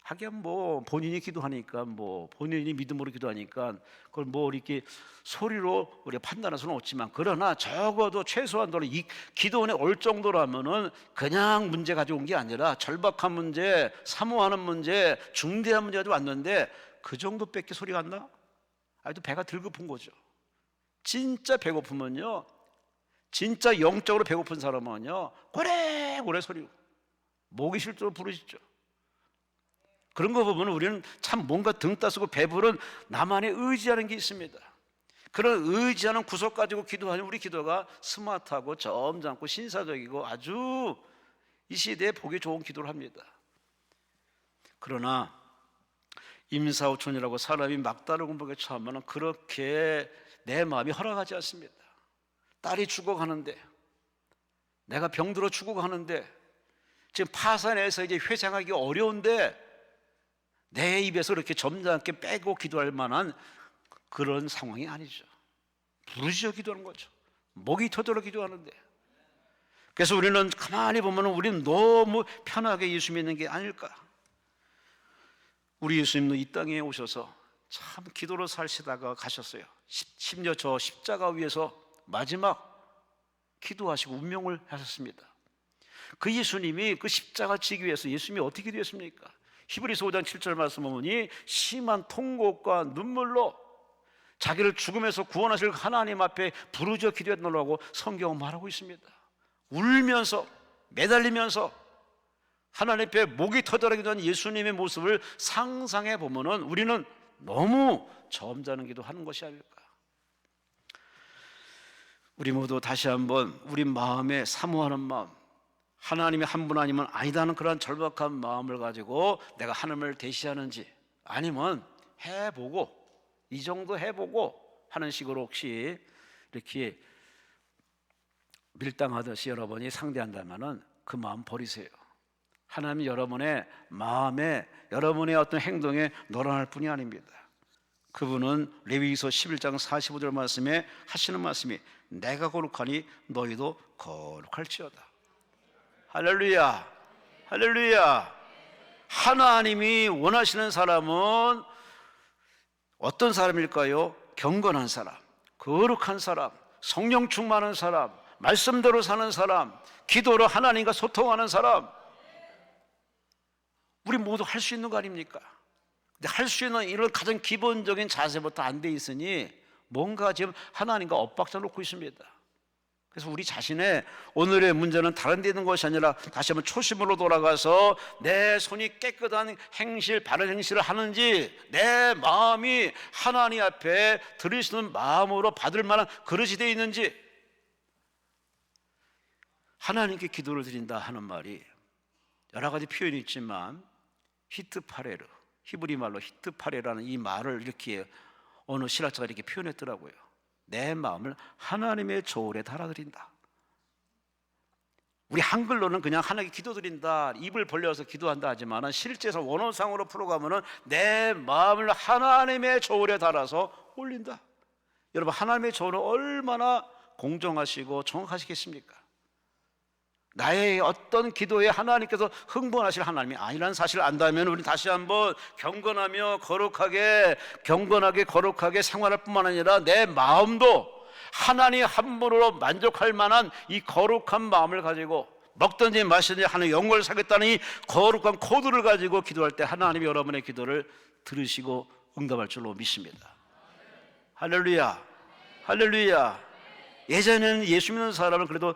S1: 하긴 뭐 본인이 기도하니까, 뭐 본인이 믿음으로 기도하니까 그걸 뭐 이렇게 소리로 우리가 판단할 수는 없지만, 그러나 적어도 최소한도로 이 기도원에 올 정도라면은 그냥 문제 가지고 온 게 아니라 절박한 문제, 사모하는 문제, 중대한 문제 가지고 왔는데 그 정도밖에 소리가 안 나? 아직도 배가 덜 고픈 거죠. 진짜 배고프면요, 진짜 영적으로 배고픈 사람은요 고래고래 소리, 목이 실제로 부르시죠. 그런 거 보면 우리는 참 뭔가 등 따스고 배부른 나만의 의지하는 게 있습니다. 그런 의지하는 구석 가지고 기도하는 우리 기도가 스마트하고 점잖고 신사적이고 아주 이 시대에 보기 좋은 기도를 합니다. 그러나 임사오촌이라고 사람이 막다른 공복에 처하면 그렇게 내 마음이 허락하지 않습니다. 딸이 죽어가는데, 내가 병들어 죽어가는데, 지금 파산해서 이제 회생하기 어려운데 내 입에서 그렇게 점잖게 빼고 기도할 만한 그런 상황이 아니죠. 부르짖어 기도하는 거죠. 목이 터져라 기도하는데. 그래서 우리는 가만히 보면 우리는 너무 편하게 예수 믿는 게 아닐까. 우리 예수님도 이 땅에 오셔서 참 기도로 사시다가 가셨어요. 심지어 저 십자가 위에서 마지막 기도하시고 운명을 하셨습니다. 그 예수님이 그 십자가 지기 위해서 예수님이 어떻게 기도했습니까? 히브리서 5장 7절 말씀 보니 심한 통곡과 눈물로 자기를 죽음에서 구원하실 하나님 앞에 부르짖어 기도했노라고 성경은 말하고 있습니다. 울면서 매달리면서 하나님 앞에 목이 터져라 기도하는 예수님의 모습을 상상해 보면은 우리는 너무 점잖은 기도하는 것이 아닐까. 우리 모두 다시 한번 우리 마음에 사모하는 마음, 하나님이 한 분 아니면 아니다는 그런 절박한 마음을 가지고 내가 하나님을 대시하는지, 아니면 해보고 이 정도 해보고 하는 식으로 혹시 이렇게 밀당하듯이 여러분이 상대한다면 그 마음 버리세요. 하나님이 여러분의 마음에, 여러분의 어떤 행동에 놀아날 뿐이 아닙니다. 그분은 레위기서 11장 45절 말씀에 하시는 말씀이 내가 거룩하니 너희도 거룩할지어다. 할렐루야, 할렐루야. 하나님이 원하시는 사람은 어떤 사람일까요? 경건한 사람, 거룩한 사람, 성령 충만한 사람, 말씀대로 사는 사람, 기도로 하나님과 소통하는 사람. 우리 모두 할 수 있는 거 아닙니까? 근데 할 수 있는 이런 가장 기본적인 자세부터 안 돼 있으니 뭔가 지금 하나님과 엇박자 놓고 있습니다. 그래서 우리 자신의 오늘의 문제는 다른 데 있는 것이 아니라 다시 한번 초심으로 돌아가서 내 손이 깨끗한 행실, 바른 행실을 하는지, 내 마음이 하나님 앞에 들으시는 마음으로 받을 만한 그릇이 되어 있는지. 하나님께 기도를 드린다 하는 말이 여러 가지 표현이 있지만 히트파레르, 히브리 말로 히트파레라는 이 말을 이렇게 어느 신학자가 이렇게 표현했더라고요. 내 마음을 하나님의 저울에 달아드린다. 우리 한글로는 그냥 하나님께 기도드린다, 입을 벌려서 기도한다 하지만 실제로 원어상으로 풀어가면 내 마음을 하나님의 저울에 달아서 올린다. 여러분, 하나님의 저울은 얼마나 공정하시고 정확하시겠습니까? 나의 어떤 기도에 하나님께서 흥분하실 하나님이 아니라는 사실을 안다면 우리 다시 한번 경건하게 거룩하게 생활할 뿐만 아니라 내 마음도 하나님 한 분으로 만족할 만한 이 거룩한 마음을 가지고 먹든지 마시든지 하는 영광을 사겠다는 이 거룩한 코드를 가지고 기도할 때 하나님이 여러분의 기도를 들으시고 응답할 줄로 믿습니다. 할렐루야, 할렐루야. 예전에는 예수 믿는 사람을 그래도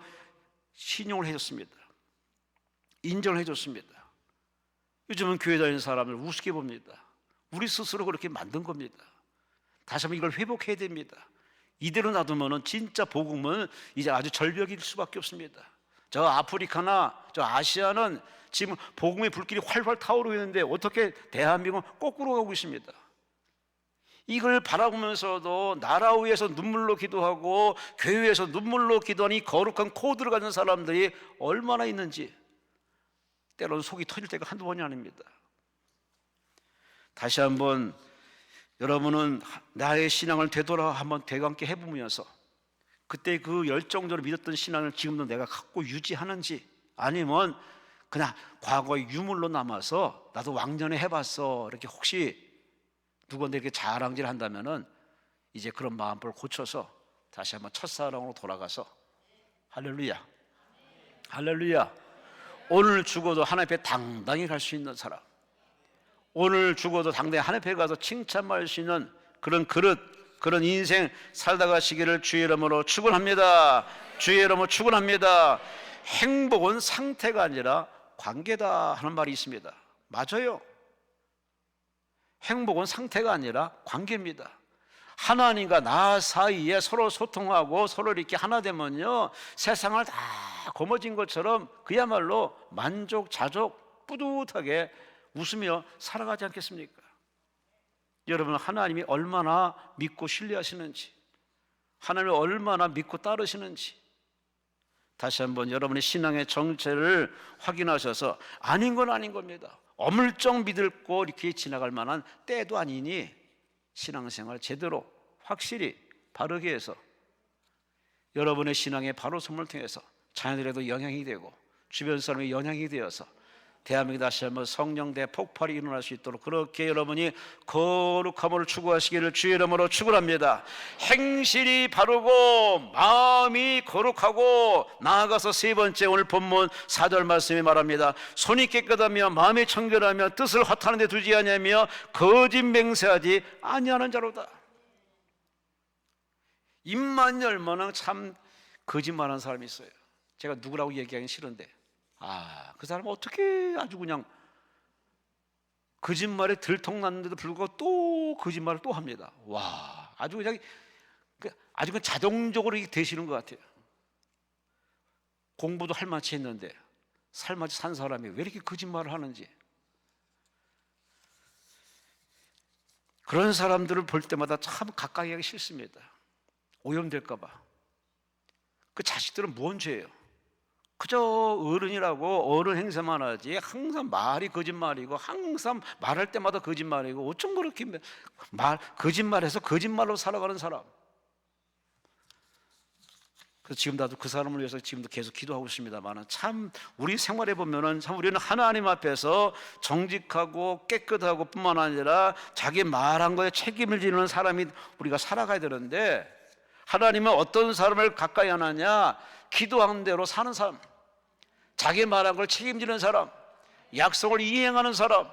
S1: 신용을 해줬습니다. 인정을 해줬습니다. 요즘은 교회 다니는 사람을 우습게 봅니다. 우리 스스로 그렇게 만든 겁니다. 다시 한번 이걸 회복해야 됩니다. 이대로 놔두면 진짜 복음은 이제 아주 절벽일 수밖에 없습니다. 저 아프리카나 저 아시아는 지금 복음의 불길이 활활 타오르고 있는데 어떻게 대한민국은 거꾸로 가고 있습니다. 이걸 바라보면서도 나라 위에서 눈물로 기도하고 교회에서 눈물로 기도하는 이 거룩한 코드를 가진 사람들이 얼마나 있는지 때로는 속이 터질 때가 한두 번이 아닙니다. 다시 한번 여러분은 나의 신앙을 되돌아 한번 되감게 해보면서 그때 그 열정적으로 믿었던 신앙을 지금도 내가 갖고 유지하는지, 아니면 그냥 과거의 유물로 남아서 나도 왕년에 해봤어 이렇게 혹시 누구한테 이렇게 자랑질 한다면은 이제 그런 마음을 고쳐서 다시 한번 첫사랑으로 돌아가서 할렐루야, 할렐루야. 오늘 죽어도 하나님 앞에 당당히 갈 수 있는 사람, 오늘 죽어도 당당히 하나님 앞에 가서 칭찬받을 수 있는 그런 그릇, 그런 인생 살다 가시기를 주의 이름으로 축원합니다. 주의 이름으로 축원합니다. 행복은 상태가 아니라 관계다 하는 말이 있습니다. 맞아요. 행복은 상태가 아니라 관계입니다. 하나님과 나 사이에 서로 소통하고 서로 이렇게 하나 되면요, 세상을 다 거머쥔 것처럼 그야말로 만족, 자족, 뿌듯하게 웃으며 살아가지 않겠습니까? 여러분, 하나님이 얼마나 믿고 신뢰하시는지, 하나님을 얼마나 믿고 따르시는지 다시 한번 여러분의 신앙의 정체를 확인하셔서 아닌 건 아닌 겁니다. 어물쩍 믿고 이렇게 지나갈 만한 때도 아니니 신앙생활 제대로 확실히 바르게 해서 여러분의 신앙의 바로 선물을 통해서 자녀들에도 영향이 되고 주변 사람의 영향이 되어서 대한민국 다시 한번 성령 대폭발이 일어날 수 있도록 그렇게 여러분이 거룩함을 추구하시기를 주의 이름으로 축원합니다. 행실이 바르고 마음이 거룩하고 나아가서 세 번째 오늘 본문 4절 말씀이 말합니다. 손이 깨끗하며 마음이 청결하며 뜻을 허탄한 데 두지 아니하며 거짓 맹세하지 아니하는 자로다. 입만 열면은 참 거짓말하는 사람이 있어요. 제가 누구라고 얘기하기 싫은데 그 사람은 어떻게 아주 그냥 거짓말에 들통났는데도 불구하고 또 거짓말을 또 합니다. 와, 아주 그냥 자동적으로 이게 되시는 것 같아요. 공부도 할 만치 했는데 살만치 산 사람이 왜 이렇게 거짓말을 하는지. 그런 사람들을 볼 때마다 참 가까이 하기 싫습니다. 오염될까 봐. 그 자식들은 뭔 죄예요? 그저 어른이라고 어른 행세만 하지 항상 말이 거짓말이고 항상 말할 때마다 거짓말이고 어쩜 그렇게 거짓말해서 거짓말로 살아가는 사람. 그래서 지금 나도 그 사람을 위해서 지금도 계속 기도하고 있습니다만 참 우리 생활해 보면은 참 우리는 하나님 앞에서 정직하고 깨끗하고 뿐만 아니라 자기 말한 거에 책임을 지는 사람이 우리가 살아가야 되는데 하나님은 어떤 사람을 가까이 하느냐? 기도한 대로 사는 사람, 자기 말한 걸 책임지는 사람, 약속을 이행하는 사람,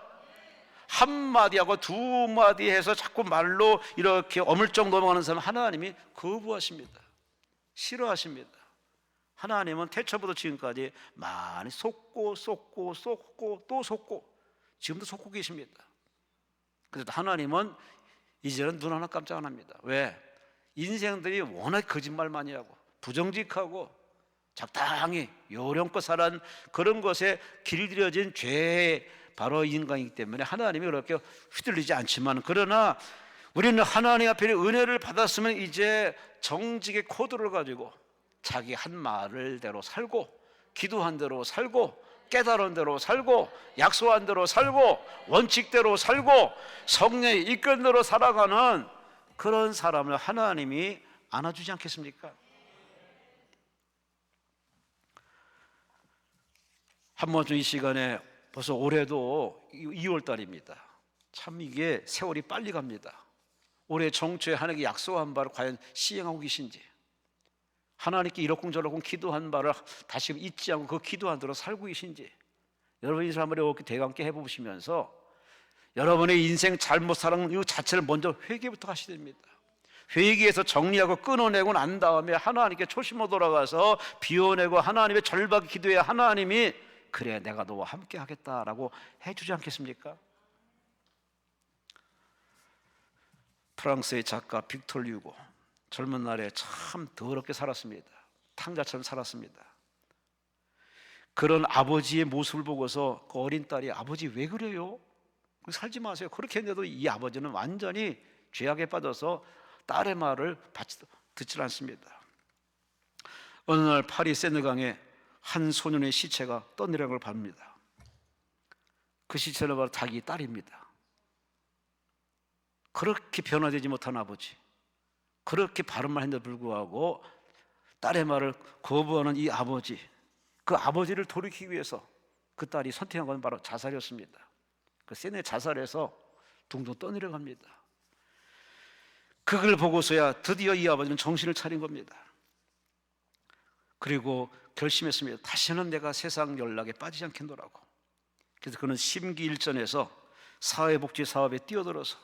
S1: 한마디하고 두마디 해서 자꾸 말로 이렇게 어물쩍 넘어가는 사람 하나님이 거부하십니다. 싫어하십니다. 하나님은 태초부터 지금까지 많이 속고 또 속고 지금도 속고 계십니다. 그래서 하나님은 이제는 눈 하나 깜짝 안 합니다. 왜? 인생들이 워낙 거짓말 많이 하고 부정직하고 적당히 요령껏 살아온 그런 것에 길들여진 죄의 바로 인간이기 때문에 하나님이 그렇게 휘둘리지 않지만, 그러나 우리는 하나님 앞에 은혜를 받았으면 이제 정직의 코드를 가지고 자기 한 말대로 살고 기도한 대로 살고 깨달은 대로 살고 약속한 대로 살고 원칙대로 살고 성령의 이끌 대로 살아가는 그런 사람을 하나님이 안아주지 않겠습니까? 한 번쯤 이 시간에 벌써 올해도 2월 달입니다. 참 이게 세월이 빨리 갑니다. 올해 정초에 하나님께 약속한 바를 과연 시행하고 계신지, 하나님께 이러쿵저러쿵 기도한 바를 다시 잊지 않고 그 기도한 대로 살고 계신지 여러분 이 사람들이 이렇게 대감께 해보시면서 여러분의 인생 잘못 살은 이 자체를 먼저 회개부터 하셔야 됩니다. 회개해서 정리하고 끊어내고 난 다음에 하나님께 초심으로 돌아가서 비워내고 하나님의 절박히 기도해야 하나님이 그래 내가 너와 함께 하겠다라고 해주지 않겠습니까? 프랑스의 작가 빅톨 류고 젊은 날에 참 더럽게 살았습니다. 탕자처럼 살았습니다. 그런 아버지의 모습을 보고서 그 어린 딸이 아버지 왜 그래요? 살지 마세요. 그렇게 했는데도 이 아버지는 완전히 죄악에 빠져서 딸의 말을 듣지 않습니다. 어느 날 파리 세느강에 한 소년의 시체가 떠내려간 걸 봅니다. 그 시체는 바로 자기 딸입니다. 그렇게 변화되지 못한 아버지, 그렇게 바른 말 했는데 불구하고 딸의 말을 거부하는 이 아버지, 그 아버지를 돌이키기 위해서 그 딸이 선택한 건 바로 자살이었습니다. 그 세네 자살해서 둥둥 떠내려갑니다. 그걸 보고서야 드디어 이 아버지는 정신을 차린 겁니다. 그리고 결심했습니다. 다시는 내가 세상 연락에 빠지지 않겠노라고. 그래서 그는 심기일전해서 사회복지 사업에 뛰어들어서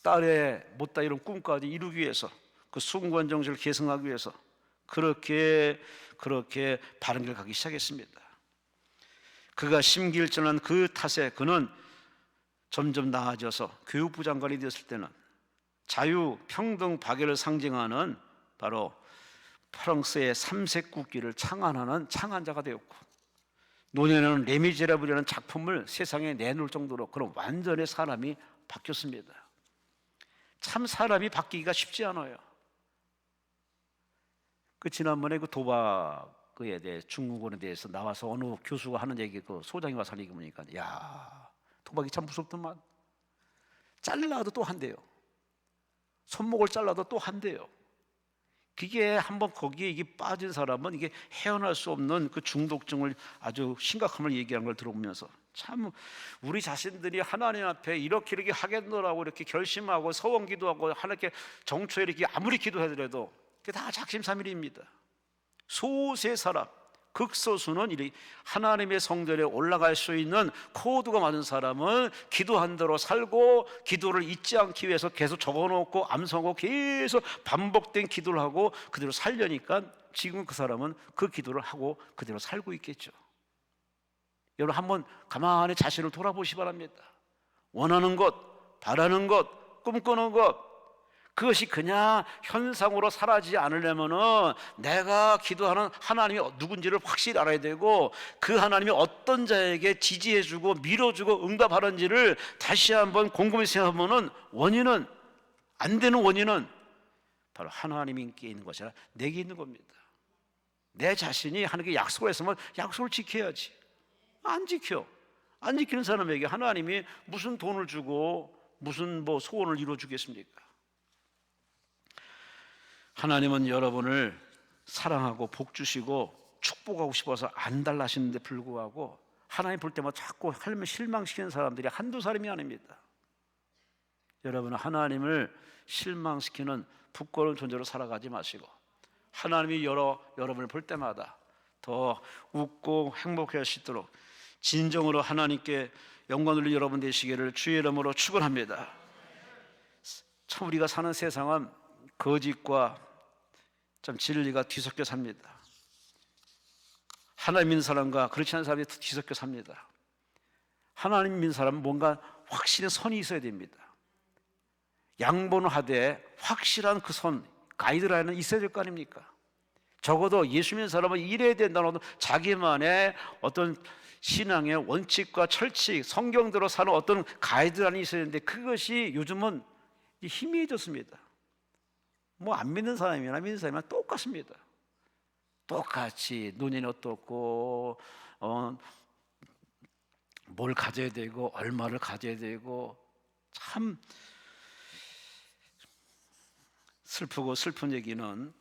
S1: 딸의 못다 이룬 꿈까지 이루기 위해서 그 숭고한 정신을 계승하기 위해서 그렇게 바른 길 가기 시작했습니다. 그가 심기일전한 그 탓에 그는 점점 나아져서 교육부 장관이 되었을 때는 자유, 평등, 박애를 상징하는 바로 프랑스의 삼색 국기를 창안하는 창안자가 되었고 노년에는 레미제라블이라는 작품을 세상에 내놓을 정도로 그런 완전히 사람이 바뀌었습니다. 참 사람이 바뀌기가 쉽지 않아요. 그 지난번에 그 도박에 대해 중국어에 대해서 나와서 어느 교수가 하는 얘기 그 소장이 와서 하는 얘기 보니까 야 도박이 참 무섭더만. 잘라도 또 한대요. 손목을 잘라도 또 한대요. 그게 한번 거기에 이게 빠진 사람은 이게 헤어날 수 없는 그 중독증을 아주 심각함을 얘기하는 걸 들어보면서 참 우리 자신들이 하나님 앞에 이렇게 하겠노라고 이렇게 결심하고 서원 기도하고 하나님께 정초에 이렇게 아무리 기도하더라도 그게 다 작심삼일입니다. 소수의 사람, 극소수는 하나님의 성전에 올라갈 수 있는 코드가 맞은 사람은 기도한 대로 살고 기도를 잊지 않기 위해서 계속 적어놓고 암송하고 계속 반복된 기도를 하고 그대로 살려니까 지금 그 사람은 그 기도를 하고 그대로 살고 있겠죠. 여러분 한번 가만히 자신을 돌아보시기 바랍니다. 원하는 것, 바라는 것, 꿈꾸는 것 그것이 그냥 현상으로 사라지지 않으려면은 내가 기도하는 하나님이 누군지를 확실히 알아야 되고 그 하나님이 어떤 자에게 지지해주고 밀어주고 응답하는지를 다시 한번 곰곰이 생각하면은 원인은 안 되는 원인은 바로 하나님께 있는 것이 아니라 내게 있는 겁니다. 내 자신이 하나님께 약속을 했으면 약속을 지켜야지. 안 지켜. 안 지키는 사람에게 하나님이 무슨 돈을 주고 무슨 소원을 이루어주겠습니까? 하나님은 여러분을 사랑하고 복 주시고 축복하고 싶어서 안 달라시는데 불구하고 하나님 볼 때마다 자꾸 하나님을 실망시키는 사람들이 한두 사람이 아닙니다. 여러분은 하나님을 실망시키는 부끄러운 존재로 살아가지 마시고 하나님이 여러분을 볼 때마다 더 웃고 행복해 하시도록 진정으로 하나님께 영광 돌릴 여러분 되시기를 주의 이름으로 축원합니다. 참 우리가 사는 세상은 거짓과 참 진리가 뒤섞여 삽니다. 하나님 믿는 사람과 그렇지 않은 사람이 뒤섞여 삽니다. 하나님 믿는 사람은 뭔가 확실한 선이 있어야 됩니다. 양보는 하되 확실한 그 선, 가이드라인은 있어야 될 거 아닙니까? 적어도 예수 믿는 사람은 이래야 된다는 자기만의 어떤 신앙의 원칙과 철칙, 성경대로 사는 어떤 가이드라인이 있어야 되는데 그것이 요즘은 희미해졌습니다. 안 믿는 사람이나 믿는 사람이나 똑같습니다. 똑같이 눈이 어떻고 뭘 가져야 되고 얼마를 가져야 되고 참 슬프고 슬픈 얘기는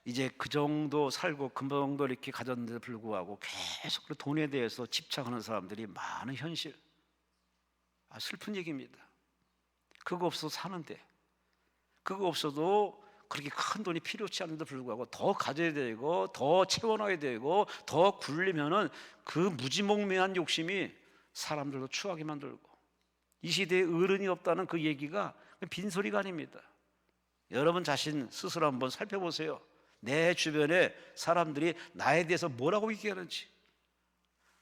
S1: 이제 그 정도 살고 그 정도 이렇게 가졌는데도 불구하고 계속 그 돈에 대해서 집착하는 사람들이 많은 현실. 슬픈 얘기입니다. 그거 없어도 사는데 그거 없어도 그렇게 큰 돈이 필요치 않은데 불구하고 더 가져야 되고 더 채워놔야 되고 더 굴리면은 그 무지몽매한 욕심이 사람들도 추하게 만들고, 이 시대에 어른이 없다는 그 얘기가 빈소리가 아닙니다. 여러분 자신 스스로 한번 살펴보세요. 내 주변에 사람들이 나에 대해서 뭐라고 얘기하는지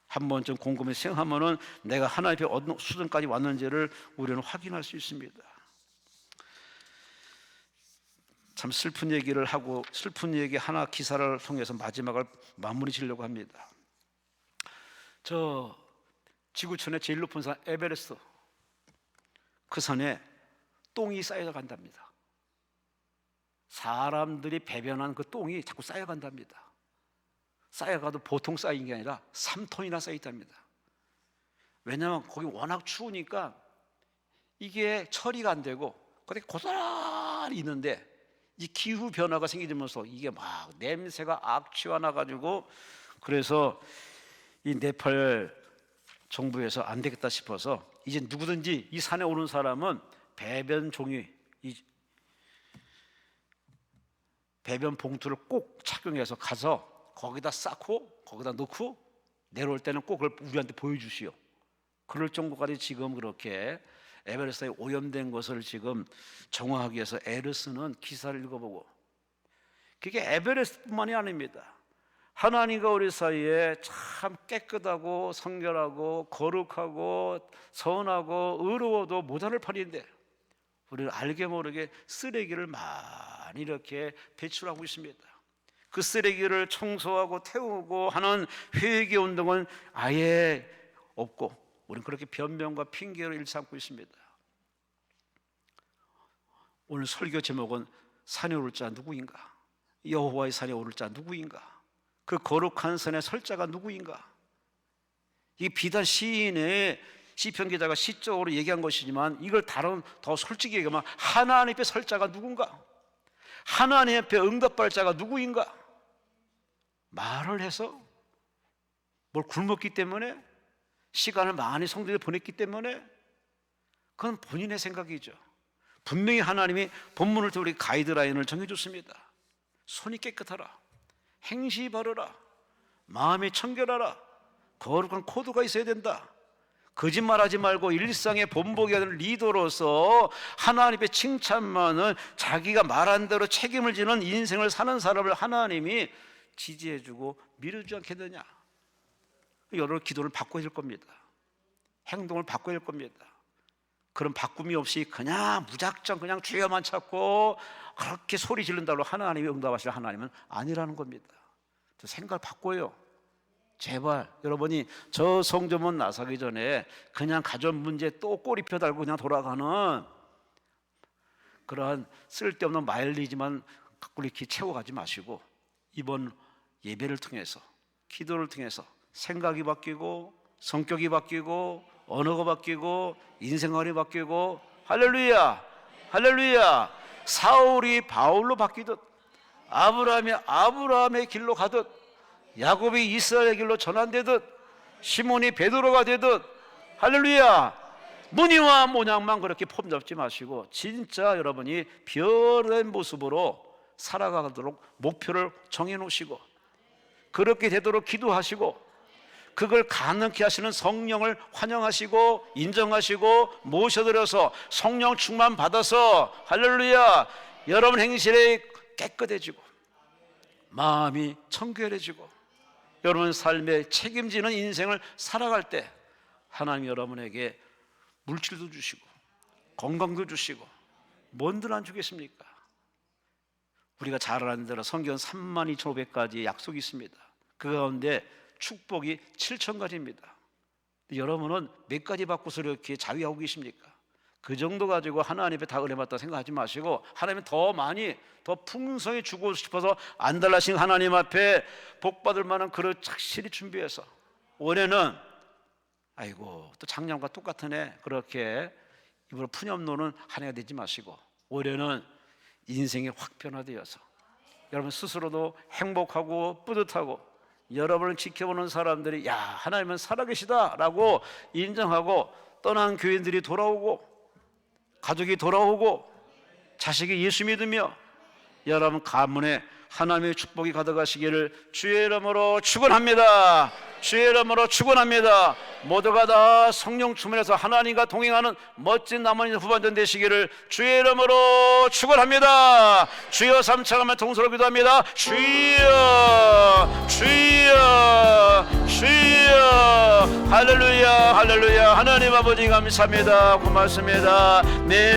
S1: 한번 좀 곰곰이 생각하면은 내가 하나님 앞에 어느 수준까지 왔는지를 우리는 확인할 수 있습니다. 참 슬픈 얘기를 하고 슬픈 얘기 하나 기사를 통해서 마지막을 마무리 지려고 합니다. 저 지구촌의 제일 높은 산 에베레스트, 그 산에 똥이 쌓여 간답니다. 사람들이 배변한 그 똥이 자꾸 쌓여간답니다. 쌓여가도 보통 쌓인 게 아니라 3톤이나 쌓여있답니다. 왜냐하면 거기 워낙 추우니까 이게 처리가 안 되고 그렇게 고스란히 있는데, 이 기후 변화가 생기면서 이게 막 냄새가 악취가 나가지고, 그래서 이 네팔 정부에서 안 되겠다 싶어서 이제 누구든지 이 산에 오는 사람은 배변 종이, 이 배변 봉투를 꼭 착용해서 가서 거기다 쌓고 거기다 넣고 내려올 때는 꼭 그걸 우리한테 보여주시오. 그럴 정도까지 지금 그렇게 에베레스트에 오염된 것을 지금 정화하기 위해서 애를 쓰는 기사를 읽어보고, 그게 에베레스트뿐만이 아닙니다. 하나님과 우리 사이에 참 깨끗하고 성결하고 거룩하고 선하고 의로워도 모자랄 판인데 우리는 알게 모르게 쓰레기를 많이 이렇게 배출하고 있습니다. 그 쓰레기를 청소하고 태우고 하는 회개 운동은 아예 없고 우리는 그렇게 변명과 핑계로 일삼고 있습니다. 오늘 설교 제목은 산에 오를 자 누구인가? 여호와의 산에 오를 자 누구인가? 그 거룩한 산에 설 자가 누구인가? 이게 비단 시인의 시편 기자가 시적으로 얘기한 것이지만 이걸 더 솔직히 얘기하면 하나님 앞에 설 자가 누군가? 하나님 앞에 응답할 자가 누구인가? 말을 해서 뭘 굶었기 때문에, 시간을 많이 성도에 보냈기 때문에, 그건 본인의 생각이죠. 분명히 하나님이 본문을 통해 우리 가이드라인을 정해줬습니다. 손이 깨끗하라, 행시 바르라, 마음이 청결하라, 거룩한 코드가 있어야 된다. 거짓말하지 말고 일상의 본보기 하는 리더로서 하나님의 칭찬만은 자기가 말한 대로 책임을 지는 인생을 사는 사람을 하나님이 지지해주고 밀어주지 않겠느냐. 여러분 기도를 바꿔야 될 겁니다. 행동을 바꿔야 될 겁니다. 그런 바꿈이 없이 그냥 무작정 그냥 주여만 찾고 그렇게 소리 지른다고 하나님이 응답하실 하나님은 아니라는 겁니다. 생각을 바꿔요. 제발 여러분이 저 성전문 나서기 전에 그냥 가전 문제 또 꼬리표 달고 그냥 돌아가는 그러한 쓸데없는 마일리지만 갖고 이렇게 채워가지 마시고, 이번 예배를 통해서, 기도를 통해서 생각이 바뀌고 성격이 바뀌고 언어가 바뀌고 인생관이 바뀌고, 할렐루야 할렐루야, 사울이 바울로 바뀌듯 아브라함이 아브라함의 길로 가듯 야곱이 이스라엘의 길로 전환되듯 시몬이 베드로가 되듯, 할렐루야, 무늬와 모양만 그렇게 폼 잡지 마시고 진짜 여러분이 변화된 모습으로 살아가도록 목표를 정해놓으시고 그렇게 되도록 기도하시고 그걸 가능케 하시는 성령을 환영하시고 인정하시고 모셔드려서 성령 충만 받아서, 할렐루야, 여러분 행실이 깨끗해지고 마음이 청결해지고 여러분 삶에 책임지는 인생을 살아갈 때 하나님 여러분에게 물질도 주시고 건강도 주시고 뭔들 안 주겠습니까? 우리가 잘 아는 대로 성경 32,500가지 약속이 있습니다. 그 가운데 축복이 7,000가지입니다. 여러분은 몇 가지 받고서 이렇게 자위하고 계십니까? 그 정도 가지고 하나님 앞에 다 은혜 받다 생각하지 마시고 하나님은 더 많이 더 풍성히 주고 싶어서 안달나신 하나님 앞에 복 받을 만한 그릇 착실히 준비해서, 올해는 아이고 또 작년과 똑같은 해 그렇게 입으로 푸념 노는 한 해가 되지 마시고 올해는 인생이 확 변화되어서 여러분 스스로도 행복하고 뿌듯하고 여러분을 지켜보는 사람들이 야 하나님은 살아계시다 라고 인정하고 떠난 교인들이 돌아오고 가족이 돌아오고 자식이 예수 믿으며 여러분 가문에 하나님의 축복이 가득하시기를 주의 이름으로 축원합니다. 주의 이름으로 축원합니다. 모두가 다 성령 충만해서 하나님과 동행하는 멋진 남은 후반전 되시기를 주의 이름으로 축원합니다. 주여 삼창하며 동서로 기도합니다. 주여 주여 주여. 할렐루야 할렐루야. 하나님 아버지 감사합니다. 고맙습니다. 네.